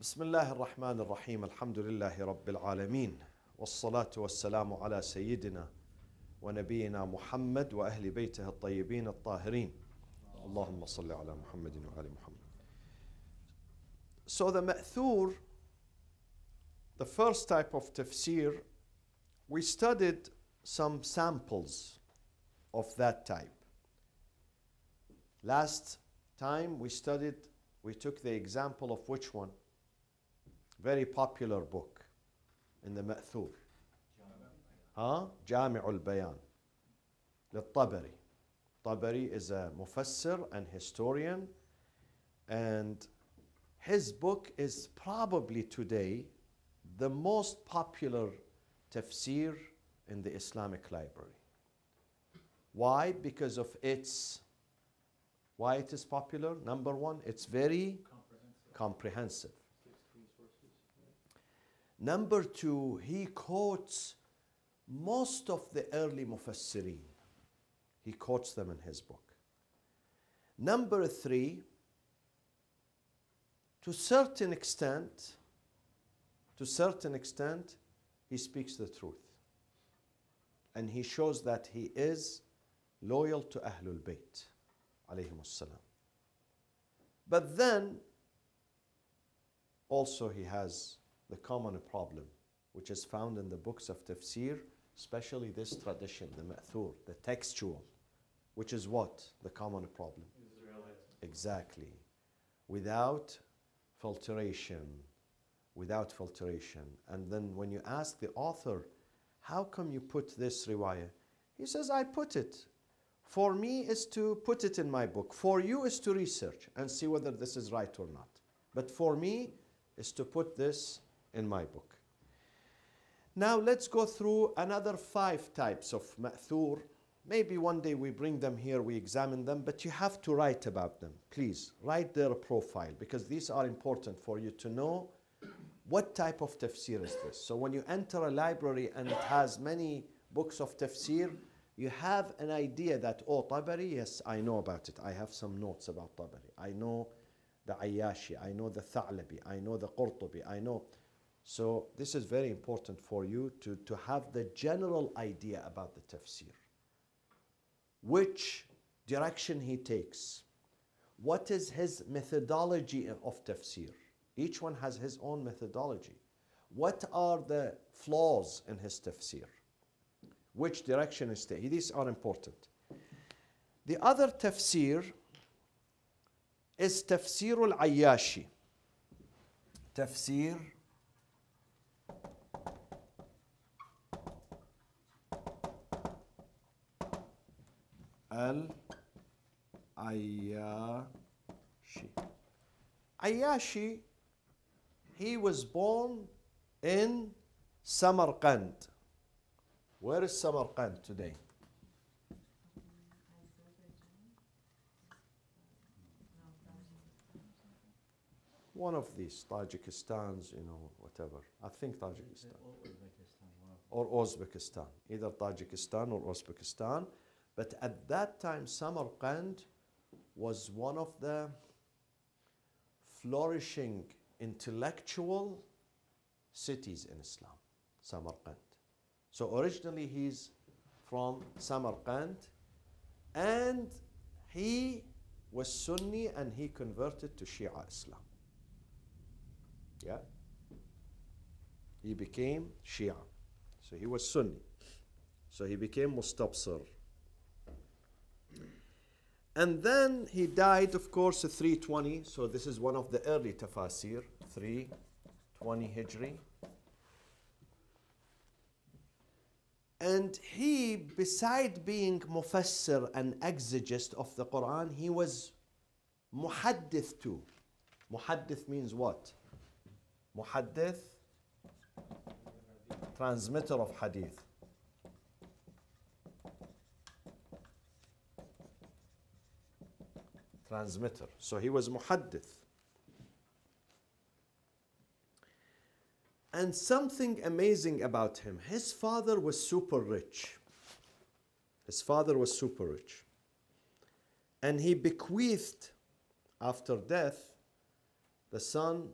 بسم الله الرحمن الرحيم الحمد لله رب العالمين والصلاة والسلام على سيدنا ونبينا محمد وأهل بيته الطيبين الطاهرين اللهم صل على محمد وآل محمد. So the ma'thur, the first type of tafsir, we studied some samples of that type. Last time we took the example of which one? Very popular book in the ma'thur. جامع البيان للطبري. Tabari is a mufassir and historian, and his book is probably today the most popular tafsir in the Islamic library. Why? Because of why it is popular? Number one, it's very comprehensive. Number two, he quotes most of the early mufassirin. He quotes them in his book. Number three, to a certain extent, he speaks the truth. And he shows that he is loyal to Ahlul Bayt, alayhim as-salam. But then, also he has the common problem, which is found in the books of tafsir, especially this tradition, the ma'thur, the textual, which is what? The common problem. Exactly. Without filtration. And then when you ask the author, how come you put this riwayah? He says, I put it. For me is to put it in my book. For you is to research and see whether this is right or not. But for me is to put this in my book. Now let's go through another 5 types of ma'thur. Maybe one day we bring them here, we examine them, but you have to write about them. Please, write their profile, because these are important for you to know what type of tafsir is this. So when you enter a library and it has many books of tafsir, you have an idea that, oh, Tabari, yes, I know about it. I have some notes about Tabari. I know the Ayyashi, I know the Tha'labi, I know the Qurtubi, I know. So this is very important for you to have the general idea about the tafsir. Which direction he takes. What is his methodology of tafsir? Each one has his own methodology. What are the flaws in his tafsir? Which direction is taking? These are important. The other tafsir is tafsir al-Ayyashi. Tafsir al-Ayyashi. Ayyashi, he was born in Samarkand. Where is Samarkand today? One of these, Tajikistans, whatever. I think Tajikistan. Or Uzbekistan. Either Tajikistan or Uzbekistan. But at that time, Samarkand was one of the flourishing intellectual cities in Islam. Samarkand. So originally he's from Samarkand, and he was Sunni and he converted to Shia Islam. Yeah? He became Shia. So he was Sunni. So he became Mustabsir. And then he died, of course, at 320. So this is one of the early tafasir, 320 Hijri. And he, beside being mufassir and exegist of the Quran, he was muhaddith too. Muhaddith means what? Muhaddith, transmitter of hadith. Transmitter. So he was muhaddith. And something amazing about him, his father was super rich. And he bequeathed, after death, the son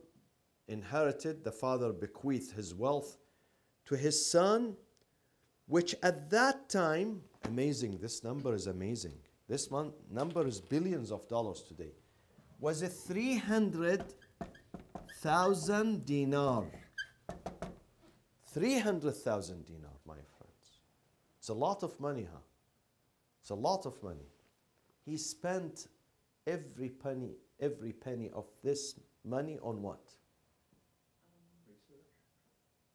inherited, the father bequeathed his wealth to his son, which at that time, amazing, this number is amazing. This number is billions of dollars today. Was a 300,000 dinar. 300,000 dinar, my friends. It's a lot of money, huh? It's a lot of money. He spent every penny of this money on what?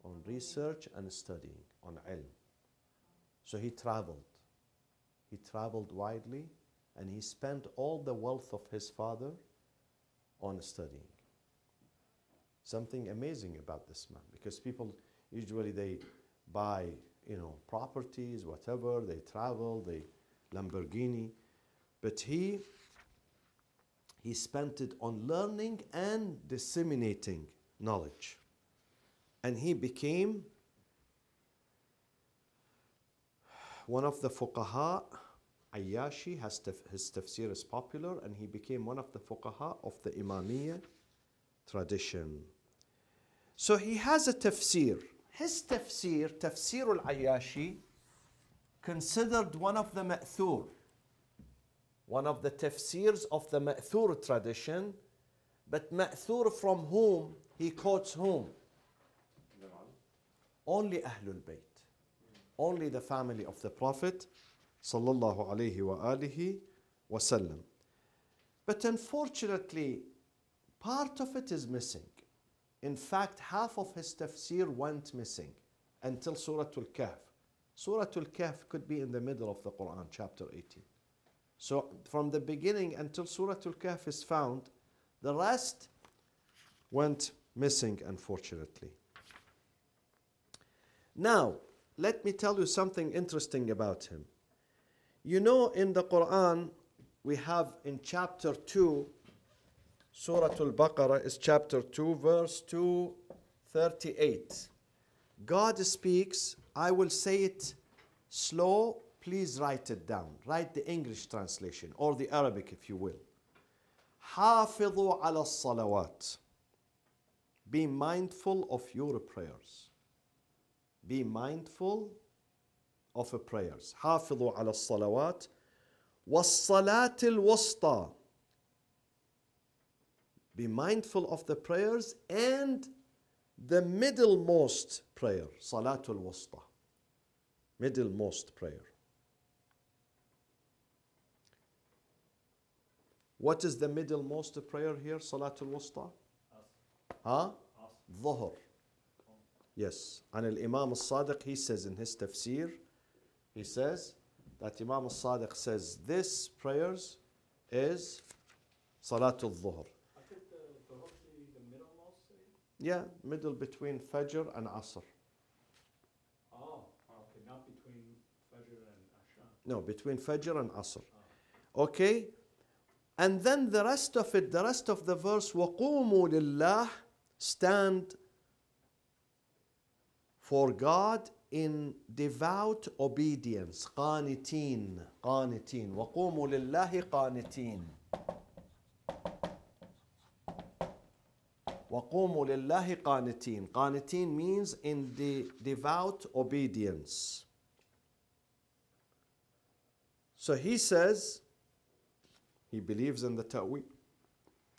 On research and studying, on ilm. So he traveled. He traveled widely and he spent all the wealth of his father on studying. Something amazing about this man, because people usually they buy, properties, whatever, they travel, they Lamborghini, but he spent it on learning and disseminating knowledge. And he became one of the fuqaha. Ayyashi, his tafsir is popular, and he became one of the fuqaha of the Imamiyya tradition. So he has a tafsir. His tafsir, Tafsir al-Ayyashi, considered one of the ma'thur, one of the tafsirs of the ma'thur tradition, but ma'thur from whom? He quotes whom? Only Ahlul Bayt, only the family of the Prophet sallallahu alayhi wa alihi wasallam. But unfortunately, part of it is missing. In fact, half of his tafsir went missing until Surah Al-Kahf. Surah Al-Kahf could be in the middle of the Quran, chapter 18. So from the beginning until Surah Al-Kahf is found, the rest went missing, unfortunately. Now, let me tell you something interesting about him. In the Quran, we have in chapter 2, Surah Al-Baqarah is chapter 2, verse 238. God speaks, I will say it slow, please write it down. Write the English translation or the Arabic if you will. حافظوا على الصلوات. Be mindful of your prayers. Be mindful of prayers. حافظوا على الصلوات والصلاة الوسطى. Be mindful of the prayers and the middlemost prayer. Salatul Wusta. Middlemost prayer. What is the middlemost prayer here? Salatul Wusta? Huh? Dhuhr. Yes. And Imam al-Sadiq, he says in his tafsir, he says that Imam al-Sadiq says this prayers is Salatul Dhuhr. Yeah, middle between Fajr and Asr. Oh, okay, not between Fajr and Asha. No, between Fajr and Asr. Okay? And then the rest of it, the rest of the verse, وَقُومُوا لِلَّهِ, stand for God in devout obedience. قانتين, قانتين. وَقُومُوا لِلَّهِ قانتين. وَقُومُوا لِلَّهِ قَانِتِينَ. Qanitin means in the devout obedience. So he says, he believes in the ta'wil.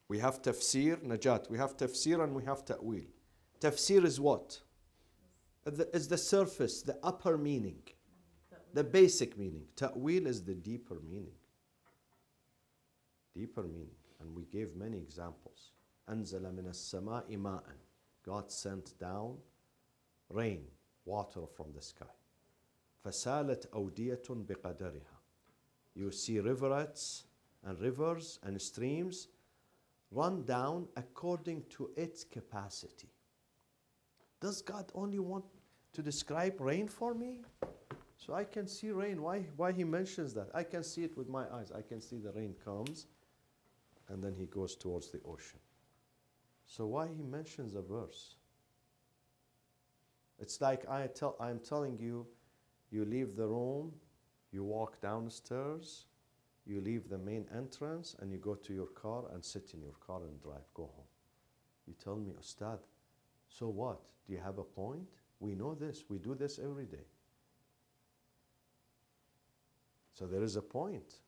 We have tafsir, najat. We have tafsir and we have ta'wil. Tafsir is what? It's the surface, the upper meaning, the basic meaning. Ta'wil is the deeper meaning. Deeper meaning. And we gave many examples. أنزل من السماء ماء. God sent down rain, water from the sky. فسالت أودية بقدرها. You see rivulets and rivers and streams run down according to its capacity. Does God only want to describe rain for me? So I can see rain. Why he mentions that? I can see it with my eyes. I can see the rain comes and then he goes towards the ocean. So why he mentions a verse? It's like I'm telling you, you leave the room, you walk downstairs, you leave the main entrance, and you go to your car and sit in your car and drive, go home. You tell me, Ustad, so what? Do you have a point? We know this. We do this every day. So there is a point.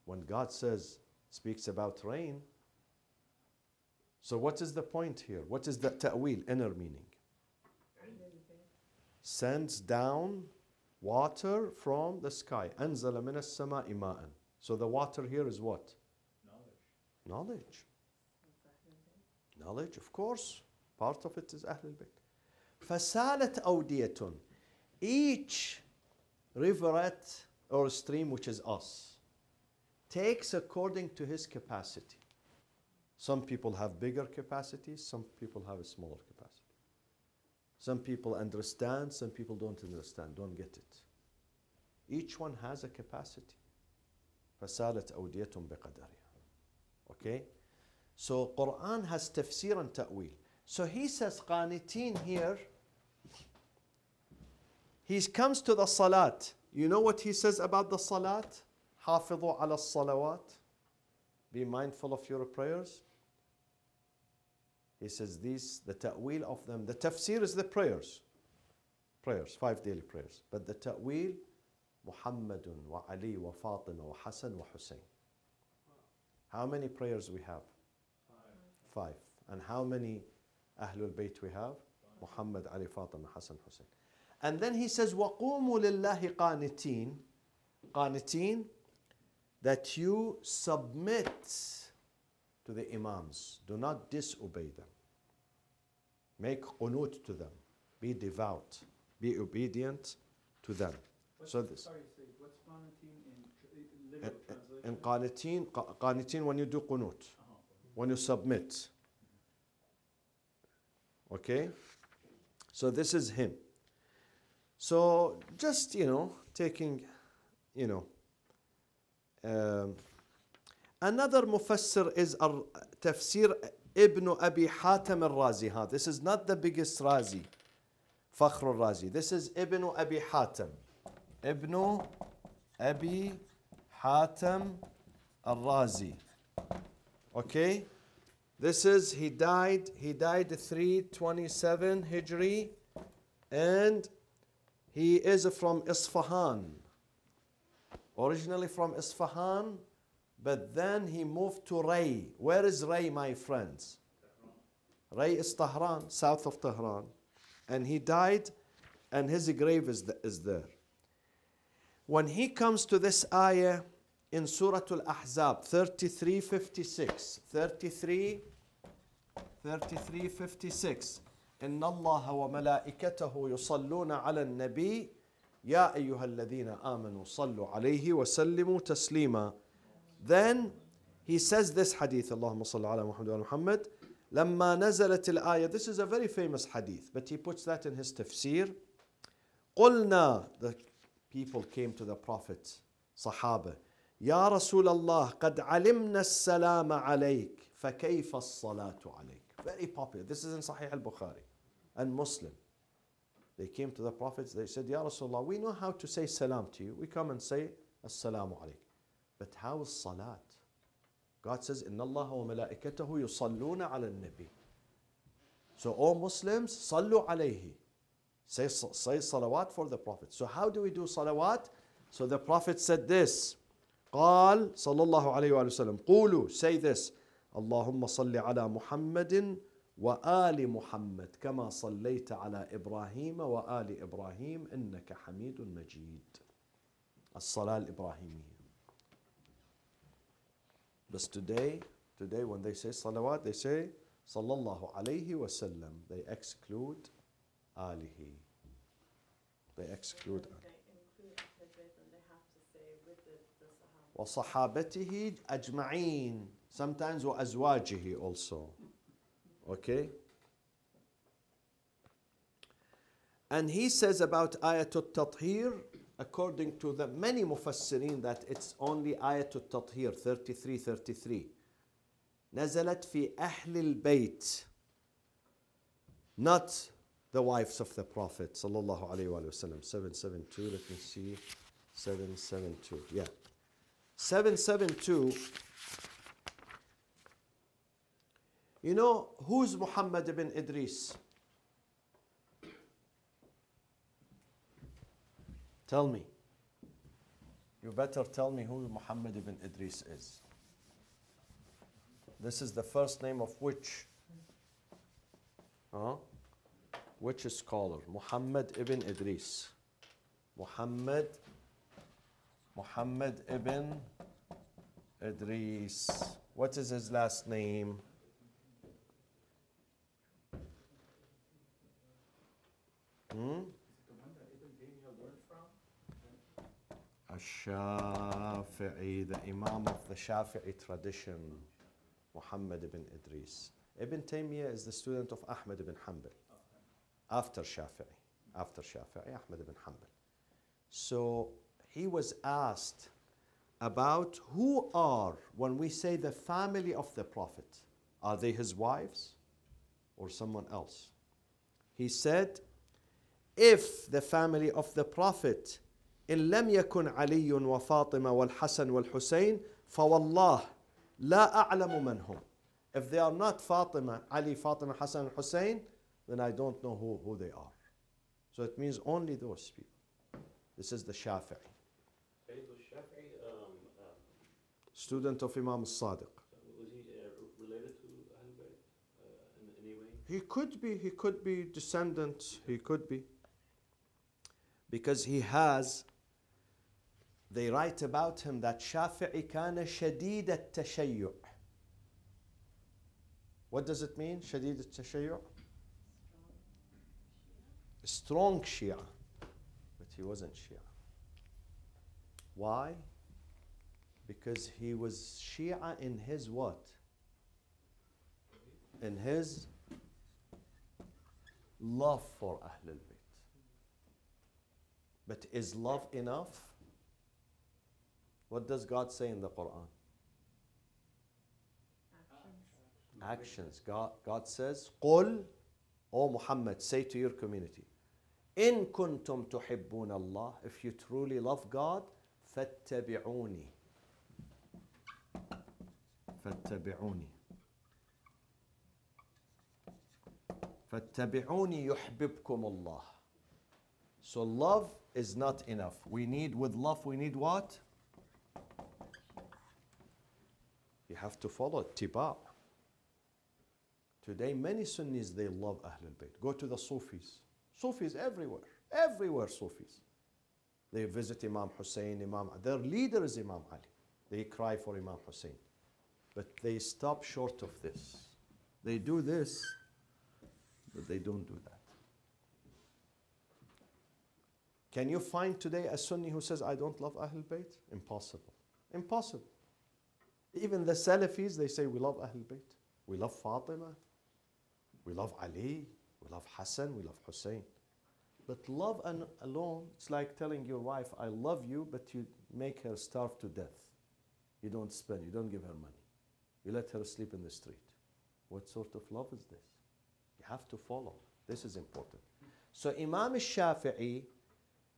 When God speaks about rain, so what is the point here? What is the ta'wil, inner meaning? Sends down water from the sky. أنزل من السماء ماء. So the water here is what? Knowledge. Knowledge, of course. Part of it is Ahlul Bayt. فَسَالَتْ أَوْدِيَةٌ. Each rivulet or stream, which is us, takes according to his capacity. Some people have bigger capacities, some people have a smaller capacity. Some people understand, some people don't understand, don't get it. Each one has a capacity. فَسَالَتْ أَوْدِيَةٌ بِقَدَرِهَا. Okay? So Quran has tafsir and ta'wil. So he says qanitin here. He comes to the salat. You know what he says about the salat? حافظوا على الصلوات. Be mindful of your prayers. He says these, the ta'wil of them. The tafsir is the prayers. Prayers, 5 daily prayers. But the ta'wil, Muhammadun wa Ali wa Fatima wa Hassan wa Hussein. How many prayers we have? 5. And how many Ahlul Bayt we have? Muhammad, Ali, Fatima, Hassan, Hussein. And then he says, وَقُومُوا لِلَّهِ قَانِتِينَ. Qanitin, that you submit to the imams. Do not disobey them. Make qunut to them. Be devout. Be obedient to them. So this. Sorry, what's qanitin in literal In translation? qanitin when you do qunut. When you submit. Okay? So this is him. So just, taking, another mufassir is tafsir Ibn Abi Hatim al-Razi. This is not the biggest Razi, Fakhr al-Razi. This is Ibn Abi Hatim. Ibn Abi Hatim al-Razi. Okay? This is, he died 327 Hijri, and he is from Isfahan. Originally from Isfahan, but then he moved to Ray. Where is Ray, my friends? Ray is Tehran, south of Tehran. And he died, and his grave is there. When he comes to this ayah in Surah Al-Ahzab, 33:56, 33:56, إن الله وملائكته يصلون على النبي يا أيها الذين آمنوا صلوا عليه وسلموا تسليما. Then he says this hadith, اللهم صل على محمد وعلى محمد. لما نزلت الآية, this is a very famous hadith, but he puts that in his tafsir. قلنا, the people came to the Prophet, Sahaba, يا رسول الله قد علمنا السلام عليك فكيف الصلاة عليك. Very popular. This is in Sahih al-Bukhari and Muslim. They came to the Prophet, they said, Ya Rasulullah, we know how to say salam to you. We come and say, Assalamu alaikum. But how is salat? God says, Inna Allah wa malaikatahu yusalluna ala nabi. So all Muslims, sallu alayhi. Say salawat for the Prophet. So how do we do salawat? So the Prophet said this. قال صلى الله عليه وآله وسلم قولوا, say this, اللهم صل على محمد وآل محمد كما صليت على إبراهيم وآل إبراهيم إنك حميد مجيد. الصلاة الإبراهيمية. But today when they say salawat, they say صلى الله عليه وسلم. They exclude آله. They exclude آله. وصحابته أجمعين. Sometimes وأزواجه also. Okay? And he says about Ayatul Tathir, according to the many mufassirin, that it's only Ayatul Tathir 33. نزلت في أهل البيت, not the wives of the Prophet sallallahu alaihi wasallam. 772. Let me see. 772. Yeah. 772. You know, who's Muhammad ibn Idris? Tell me. You better tell me who Muhammad ibn Idris is. This is the first name of which? Which scholar? Muhammad ibn Idris. Muhammad ibn Idris. What is his last name? Al-Shafi'i, the Imam of the Shafi'i tradition, Muhammad ibn Idris. Ibn Taymiyyah is the student of Ahmad ibn Hanbal. After Shafi'i, Ahmad ibn Hanbal. So he was asked about who are, when we say the family of the Prophet, are they his wives or someone else? He said, if the family of the Prophet إن لم يكن علي وفاطمة والحسن والحسين فوالله لا أعلم من هم. If they are not Fatima, Ali, Fatima, Hassan, and Hussein, then I don't know who they are. So it means only those people. This is the Shafi'i. Student of Imam al-Sadiq. Was he related to Ahlul Bayt in any way? He could be descendant, he could be. Because he has, they write about him that Shafi'i كان شديد التشيع. What does it mean, شديد التشيع? Strong Shia. But he wasn't Shia. Why? Because he was Shia in his what? In his love for Ahlul Bayt. But is love enough? What does God say in the Quran? Actions. God says, قُلْ, O Muhammad, say to your community, إِن كُنْتُمْ تُحِبُّونَ اللَّهِ, if you truly love God, فَاتَّبِعُونِي. فَاتَّبِعُونِي. فَاتَّبِعُونِي يُحْبِبْكُمُ اللَّهِ. So love is not enough. With love, we need what? You have to follow ittiba'. Today, many Sunnis, they love Ahlul Bayt. Go to the Sufis. Sufis everywhere Sufis. They visit Imam Hussein, their leader is Imam Ali. They cry for Imam Hussein. But they stop short of this. They do this, but they don't do that. Can you find today a Sunni who says, I don't love Ahlul Bayt? Impossible. Impossible. Even the Salafis, they say, we love Ahlul Bayt. We love Fatima. We love Ali. We love Hassan. We love Hussein. But love alone, it's like telling your wife, I love you, but you make her starve to death. You don't spend, you don't give her money. You let her sleep in the street. What sort of love is this? You have to follow. This is important. So Imam al-Shafi'i,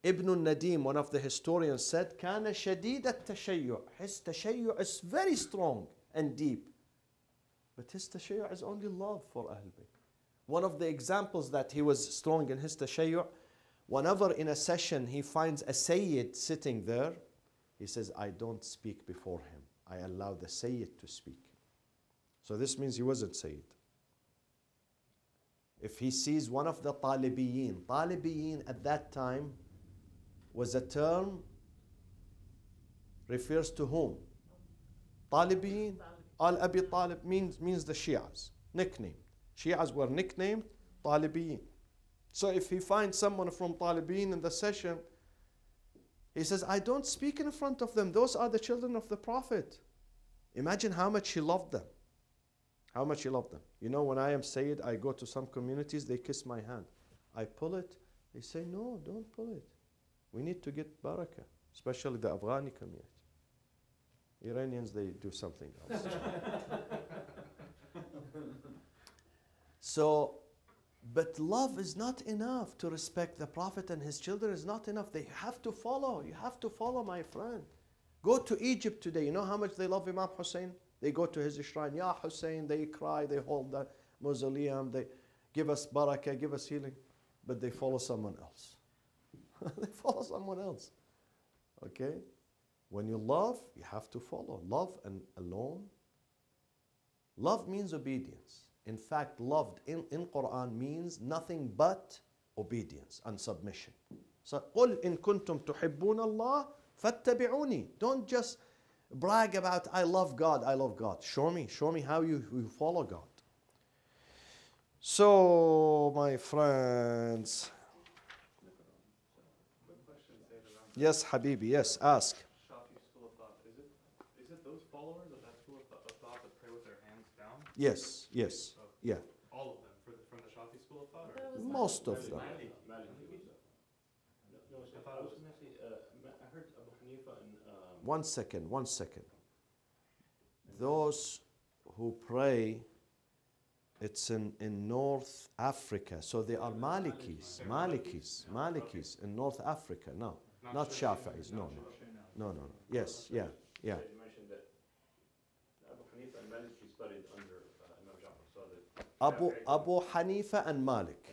Ibn al-Nadim, one of the historians, said, كان شديد التشيع. His tashayyu is very strong and deep. But his tashayyu is only love for Ahlul Bayt. One of the examples that he was strong in his tashayyu, whenever in a session he finds a Sayyid sitting there, he says, I don't speak before him. I allow the Sayyid to speak. So this means he wasn't Sayyid. If he sees one of the Talibiyin at that time was a term refers to whom? Talibiyin. Al-Abi Talib means the Shias, nickname. Shias were nicknamed Talibiyin. So if he finds someone from Talibiyin in the session, he says, I don't speak in front of them. Those are the children of the Prophet. Imagine how much he loved them. How much he loved them. You know, when I am Sayyid, I go to some communities, they kiss my hand. I pull it. They say, no, don't pull it. We need to get barakah, especially the Afghani community. Iranians, they do something else. So, but love is not enough to respect the Prophet and his children is not enough. They have to follow. You have to follow, my friend. Go to Egypt today. You know how much they love Imam Hussein? They go to his shrine, Ya Hussein, they cry, they hold the mausoleum, they give us barakah, give us healing, but they follow someone else. They follow someone else. Okay? When you love, you have to follow. Love and alone. Love means obedience. In fact, loved in Quran means nothing but obedience and submission. So, قُلْ إِن كُنْتُمْ تُحِبُّونَ اللَّهِ فَاتَّبِعُونِي. Don't just brag about, I love God, I love God. Show me how you follow God. So, my friends. Quick question, Sayyid, around Yes, Habibi, yes, ask. Shafi school of thought. Is it those followers of that school of thought that pray with their hands down? Yes, yes, So yeah. all of them from the Shafi school of thought? Or? Most of them. Maliki. No, I thought it was actually, I heard Abu Hanifa and... One second. Those who pray, it's in North Africa. So they are Malikis in North Africa. No, not Shafi'is. No. Yes, yeah. You mentioned that Abu Hanifa and Maliki studied under Imam Jafar. So Abu Hanifa and Malik.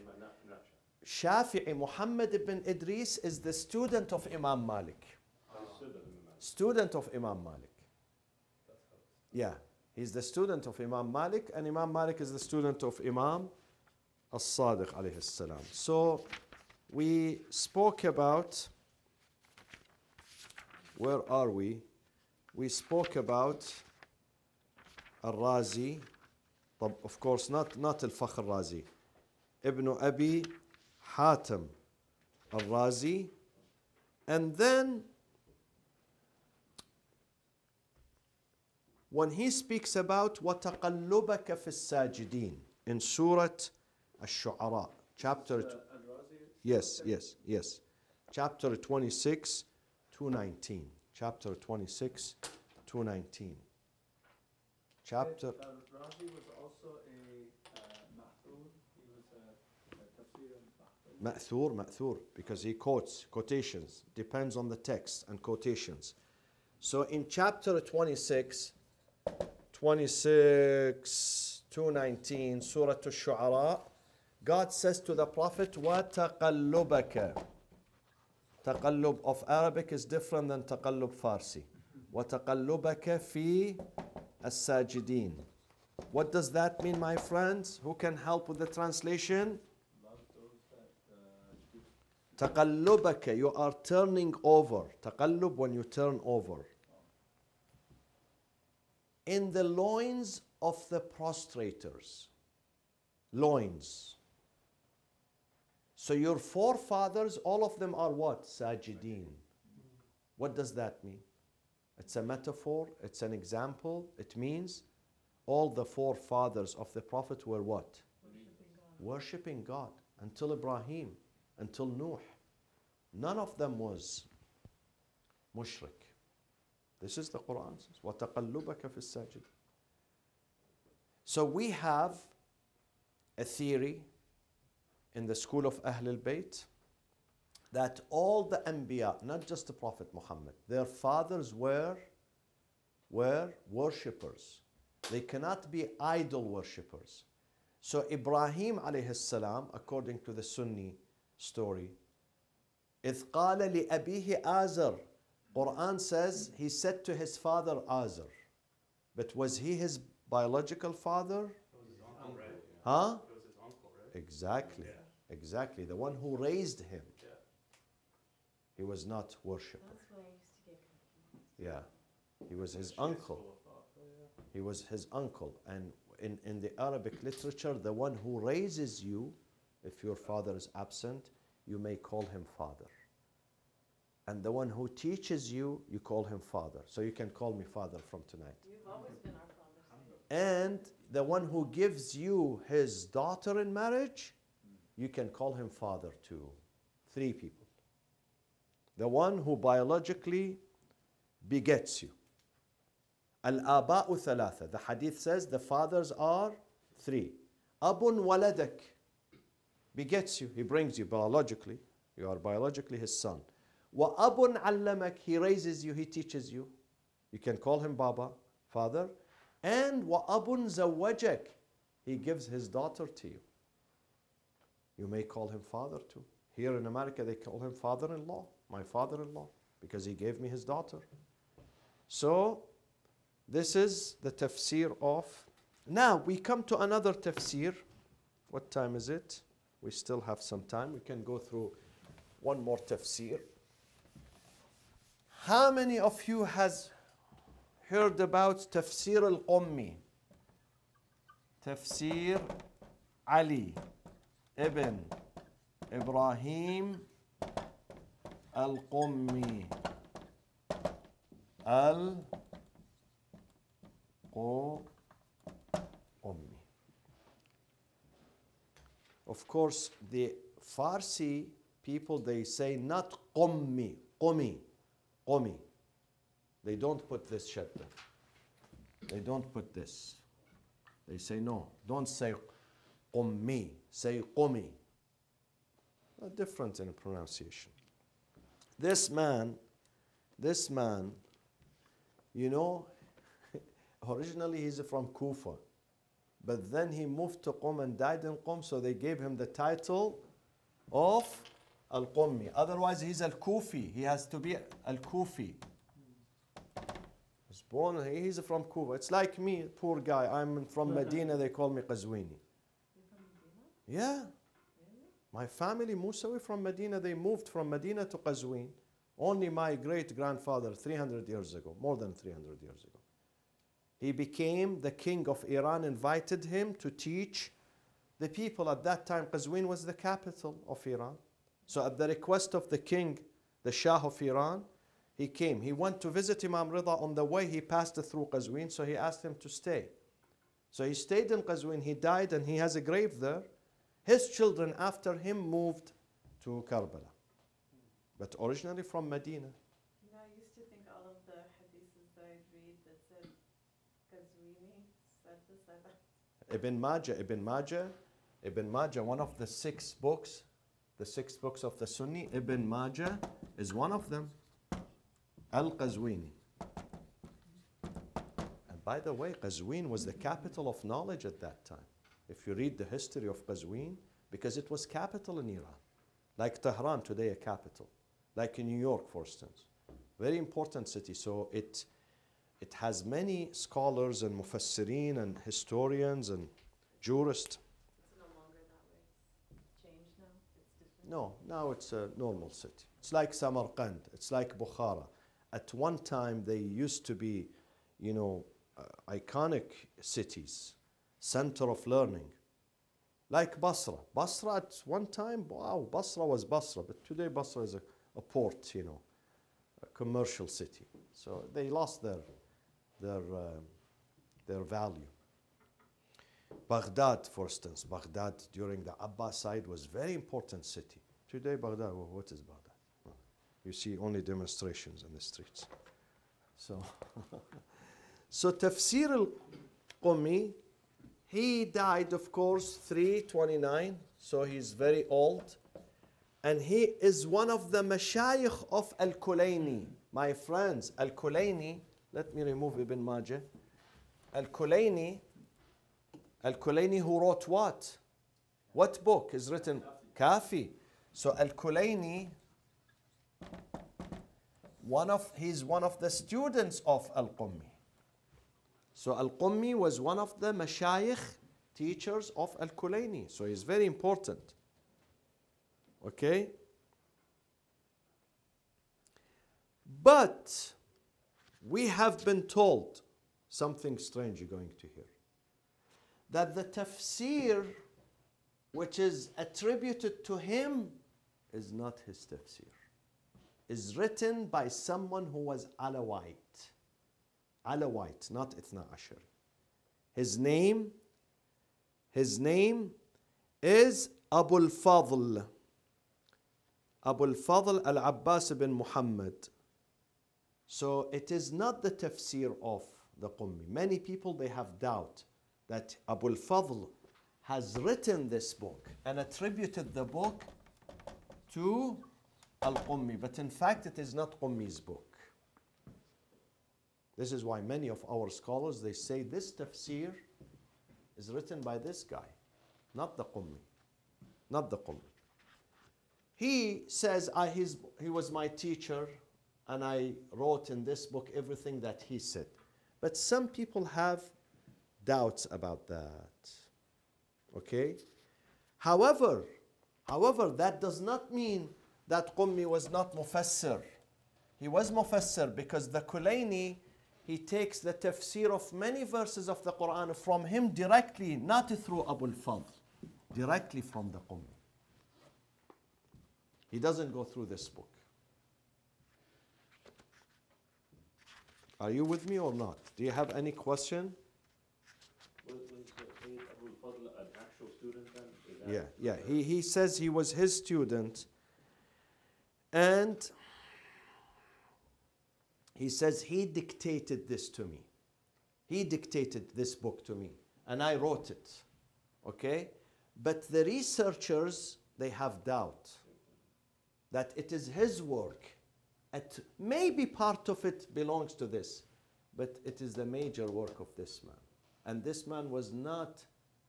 not Shafi. Shafi'i Muhammad ibn Idris is the student of Imam Malik. Student of Imam Malik. Yeah, he's the student of Imam Malik, and Imam Malik is the student of Imam As-Sadiq alayhi salam. So we spoke about, where are we? We spoke about Al-Razi, of course not Al-Fakhr Razi, Ibn Abi Hatim Al-Razi, and then when he speaks about وَتَقَلُّبَكَ فِي السَّاجِدِينَ in Surah Al-Shu'ara, chapter... Yes. Chapter 26, 219. Chapter 26, 219. Chapter... Razi was also a Mahthur. He was a tafsir and Ma'thur, because he quotes, quotations. Depends on the text and quotations. So in chapter 26, 219, Surah Al-Shu'ara, God says to the Prophet, وَتَقَلُّبَكَ. Taqallub of Arabic is different than taqallub Farsi. وَتَقَلُّبَكَ فِي السَّاجِدِينَ. What does that mean, my friends? Who can help with the translation? Taqallubaka, you are turning over. Taqallub, when you turn over. In the loins of the prostrators. Loins. So your forefathers, all of them are what? Sajideen. What does that mean? It's a metaphor, it's an example. It means all the forefathers of the Prophet were what? Worshipping God. Until Ibrahim, until Nuh. None of them was mushrik. This is the Quran says, وَتَقَلُّبَكَ فِي السَّاجِدِ. So we have a theory in the school of Ahlul Bayt that all the Anbiya, not just the Prophet Muhammad, their fathers were worshippers. They cannot be idol worshippers. So Ibrahim alayhi salam, according to the Sunni story, إِذْ قَالَ لِأَبِيهِ آزَرَ. Quran says he said to his father Azar. But was he his biological father? It was his uncle, right? Huh? It was his uncle, right? Exactly. Yeah. Exactly. The one who raised him. Yeah. He was not worshipper. That's why I used to get confused. Yeah. He was his Shiite uncle. school of thought, yeah. He was his uncle. And in the Arabic literature, the one who raises you, if your father is absent, you may call him father. And the one who teaches you, you call him father. So you can call me father from tonight. You've always been our father. And the one who gives you his daughter in marriage, you can call him father too. 3 people. The one who biologically begets you. Al-aba'u thalatha. The hadith says the fathers are 3. Abun waladak. Begets you. He brings you biologically. You are biologically his son. Wa abun allamak. He raises you. He teaches you. You can call him Baba, father. And وَأَبٌ زَوَّجَكَ, he gives his daughter to you. You may call him father too. Here in America, they call him father-in-law, my father-in-law, because he gave me his daughter. So, this is the tafsir of. Now, we come to another tafsir. What time is it? We still have some time. We can go through one more tafsir. How many of you has heard about tafsir al-Qummi? Tafsir Ali ibn Ibrahim al-Qummi. Al-Qummi. Of course, the Farsi people, they say not Qummi, Qumi, Qumi. They don't put this shadda. They don't put this. They say no, don't say Qummi, say Qumi. Different in pronunciation. This man, you know, originally he's from Kufa, but then he moved to Qum and died in Qum, so they gave him the title of Al-Qummi. Otherwise, he's Al-Kufi. He has to be Al-Kufi. He's born, he's from Kufa. It's like me, poor guy. I'm from Medina, they call me Qazwini. You're from Medina? Yeah. Really? My family, Musawi from Medina, they moved from Medina to Qazwin. Only my great-grandfather, 300 years ago, more than 300 years ago. He became the king of Iran, invited him to teach the people. At that time, Qazwin was the capital of Iran. So at the request of the king, the Shah of Iran, he came. He went to visit Imam Rida. On the way, he passed through Qazwin, so he asked him to stay. So he stayed in Qazwin. He died, and he has a grave there. His children after him moved to Karbala, but originally from Medina. You know, I used to think all of the hadiths that I'd read that said Qazwini said this, I thought. Ibn Majah, one of the 6 books, the 6 books of the Sunni, Ibn Majah is one of them. Al-Qazwini. And by the way, Qazwin was the capital of knowledge at that time. If you read the history of Qazwin, because it was capital in Iran. Like Tehran today, a capital. Like in New York, for instance. Very important city. So it has many scholars and mufassirin and historians and jurists. It's no longer that way. It's changed now. It's different. No, now it's a normal city. It's like Samarkand. It's like Bukhara. At one time, they used to be, you know, iconic cities, center of learning. Like Basra. Basra at one time, wow, Basra was Basra. But today Basra is a port, you know, a commercial city. So they lost their value. Baghdad, for instance, Baghdad during the Abbasid was very important city. Today Baghdad, well, what is Baghdad? Well, you see only demonstrations in the streets. So, so Tafsir al-Qummi, he died, of course, 329, so he's very old. And he is one of the mashayikh of Al-Kulayni. My friends, Al-Kulayni, let me remove Ibn Majah. Al-Kulayni who wrote what? What book is written? Kafi. So Al-Kulayni, he's one of the students of Al-Qummi. So Al-Qummi was one of the mashayikh teachers of Al-Kulayni. So he's very important. Okay? But we have been told something strange you're going to hear. That the tafsir which is attributed to him is not his tafsir. Is written by someone who was Alawite. Alawite, not Ithna Ashari. His name is Abu al-Fadl. Abu al-Fadl al-Abbas ibn Muhammad. So it is not the tafsir of the Qummi. Many people, they have doubt that Abu al-Fadl has written this book and attributed the book to Al-Qummi. But in fact, it is not Qummi's book. This is why many of our scholars, they say this tafsir is written by this guy, not the Qummi. Not the Qummi. He says, he was my teacher and I wrote in this book everything that he said. But some people have doubts about that. Okay? However, that does not mean that Qummi was not Mufassir. He was Mufassir because the Kulayni, he takes the tafsir of many verses of the Quran from him directly, not through Abu al-Fadl, directly from the Qummi. He doesn't go through this book. Are you with me or not? Do you have any question? Was Sayyid Abu al-Fadl an actual student then? Yeah. He says he was his student. And he says he dictated this to me. He dictated this book to me. And I wrote it. Okay? But the researchers, they have doubt that it is his work. Maybe part of it belongs to this, but it is the major work of this man. And this man was not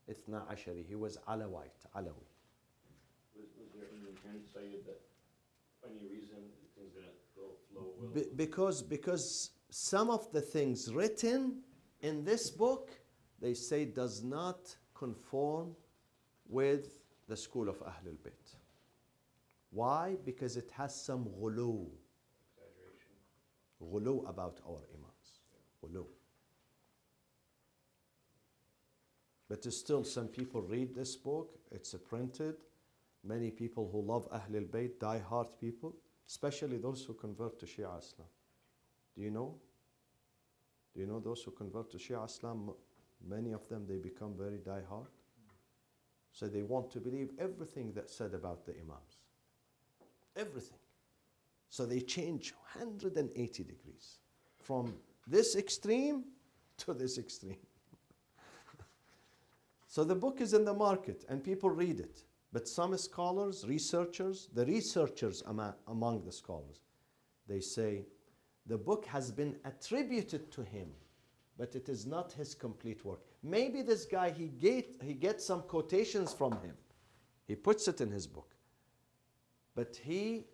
Ithna Ashari, he was Alawite, Alawi. Was there any intent, Sayyid, that for any reason things didn't flow well? Because some of the things written in this book, they say does not conform with the school of Ahlul Bayt. Why? Because it has some ghulu. Ghulu about our imams. Ghulu. But still some people read this book. It's printed. Many people who love Ahlul Bayt, die-hard people, especially those who convert to Shia Islam. Do you know? Do you know those who convert to Shia Islam? Many of them, they become very die-hard. So they want to believe everything that's said about the imams. Everything. So they change 180 degrees from this extreme to this extreme. So the book is in the market and people read it. But some scholars, researchers, the researchers among the scholars, they say the book has been attributed to him, but it is not his complete work. Maybe this guy, he gets some quotations from him. He puts it in his book. But he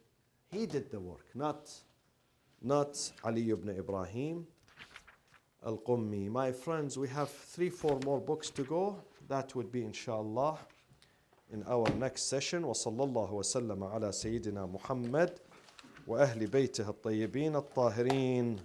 did the work, not Ali ibn Ibrahim al-Qummi. My friends, we have 3-4 more books to go. That would be inshallah in our next session. وصلى الله وسلم على سيدنا محمد وأهل بيته الطيبين الطاهرين.